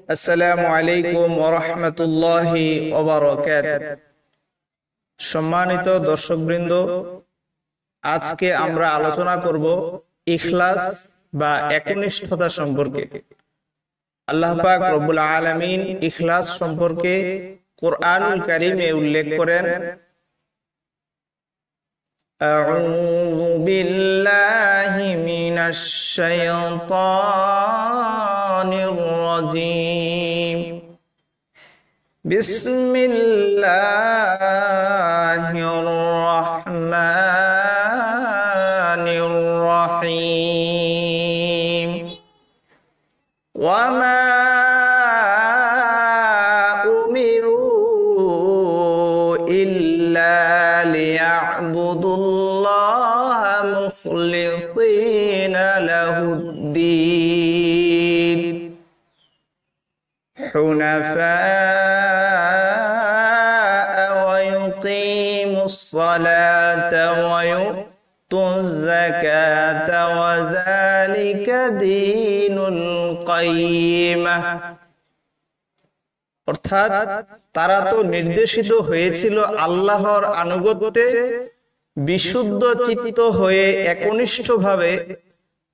আসসালামু আলাইকুম ওয়া রাহমাতুল্লাহি ওয়া বারাকাতুহু। সম্মানিত দর্শকবৃন্দ, আজকে আমরা আলোচনা করব ইখলাস বা একনিষ্ঠতা সম্পর্কে। আল্লাহ পাক রব্বুল আলামিন ইখলাস সম্পর্কে কুরআনুল কারীমে উল্লেখ করেন, আউযু বিল্লাহি মিনাশ শাইতানির রাজীম। বিসমিল্লাহির রাহমানির রাহিম। ওয়া মা উমিরু ইল্লা লিয়া'বুদুল্লাহা মুখলিসিনা লাহুদ-দীন হুনাফা'a ওয়া ইউকিমুস সালাতা ওয়া ইউতুয যাকাতা ওয়া যালিকা দীনুল কাইয়্যিমাহ। অর্থাৎ তারা তো নির্দেশিত হয়েছিল আল্লাহর আনুগত্যে, বিশুদ্ধ চিত্ত হয়ে একনিষ্ঠভাবে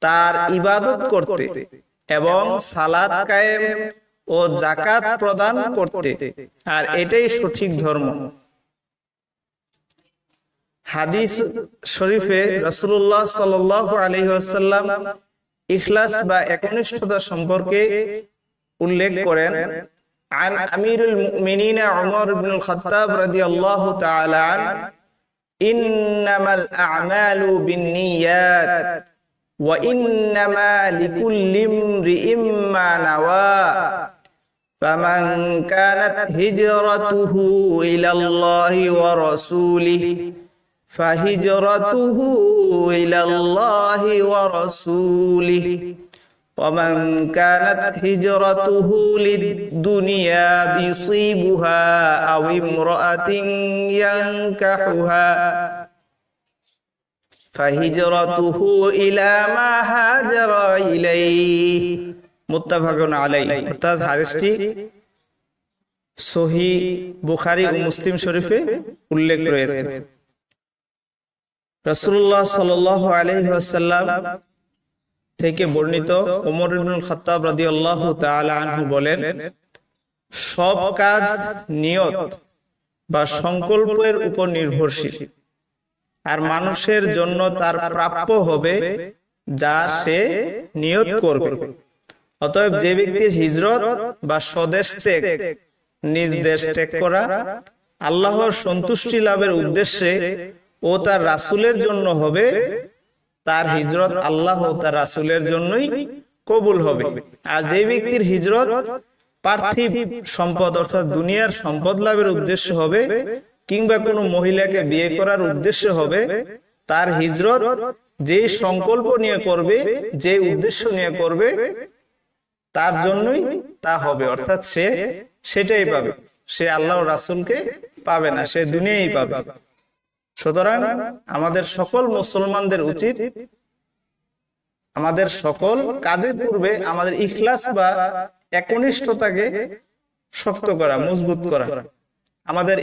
তার ইবাদত করতে এবং সালাত কায়েম ও যাকাত প্রদান করতে, আর এটাই সঠিক ধর্ম। হাদিস শরীফে রাসূলুল্লাহ সাল্লাল্লাহু আলাইহি ওয়াসাল্লাম ইখলাস বা একনিষ্ঠতা সম্পর্কে উল্লেখ করেন, عن أمير المؤمنين عمر بن الخطاب رضي الله تعالى عنه إنما الأعمال بالنيات وإنما لكل امرئ ما نوى فمن كانت هجرته إلى الله ورسوله فهجرته إلى الله ورسوله ومن كانت هجرته للدنيا يصيبها أو امرأة ينكحها فهجرته إلى ما هاجر إليه متفق عليه। অর্থাৎ হাদিসটি সহিহ বুখারী ও মুসলিম শরীফে উল্লেখ রয়েছে। রাসূলুল্লাহ সাল্লাল্লাহু আলাইহি ওয়াসাল্লাম থেকে বর্ণিত, ওমর ইবনুল খাত্তাব রাদিয়াল্লাহু তাআলা আনহু বলেন, সব কাজ নিয়ত বা সংকল্পের উপর নির্ভরশীল, আর মানুষের জন্য তার প্রাপ্য হবে যা সে নিয়ত করবে। অতএব যে ব্যক্তির হিজরত বা স্বদেশ ত্যাগ, নিজ দেশ ত্যাগ করা আল্লাহর সন্তুষ্টি লাভের উদ্দেশ্যে ও তার রাসূলের জন্য হবে, তার হিজরত আল্লাহ ও তার রাসূলের জন্যই কবুল হবে। আর যে ব্যক্তির হিজরত পার্থিব সম্পদ অর্থাৎ দুনিয়ার সম্পদ লাভের উদ্দেশ্য হবে কিংবা কোনো মহিলাকে বিয়ে করার উদ্দেশ্য হবে, তার হিজরত যে সংকল্প নিয়ে করবে, যে উদ্দেশ্য নিয়ে করবে, তার জন্যই তা হবে। অর্থাৎ সে সেটাই পাবে, সে আল্লাহ ও রাসূলকে পাবে না, সে দুনিয়াই পাবে। সুতরাং আমাদের সকল মুসলমানদের উচিত আমাদের সকল কাজের পূর্বে আমাদের ইখলাস বা একনিষ্ঠতাকে শক্ত করা, মজবুত করা। আমাদের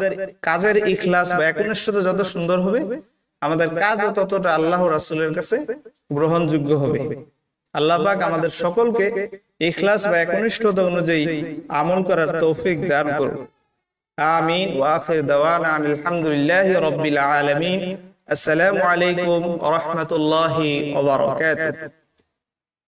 কাজের ইখলাস বা একনিষ্ঠতা যত সুন্দর হবে, আমাদের কাজ ততটা আল্লাহ ও রাসূলের কাছে গ্রহণযোগ্য হবে। আল্লাহ পাক আমাদের সকলকে ইখলাস বা একনিষ্ঠতা অনুযায়ী আমল করার তৌফিক দান করুন। আমিন। ওয়া আখির দাওয়ানা আলহামদুলিল্লাহি রাব্বিল আলামিন। আসসালামু আলাইকুম ওয়া রাহমাতুল্লাহি ওয়া বারাকাতুহু।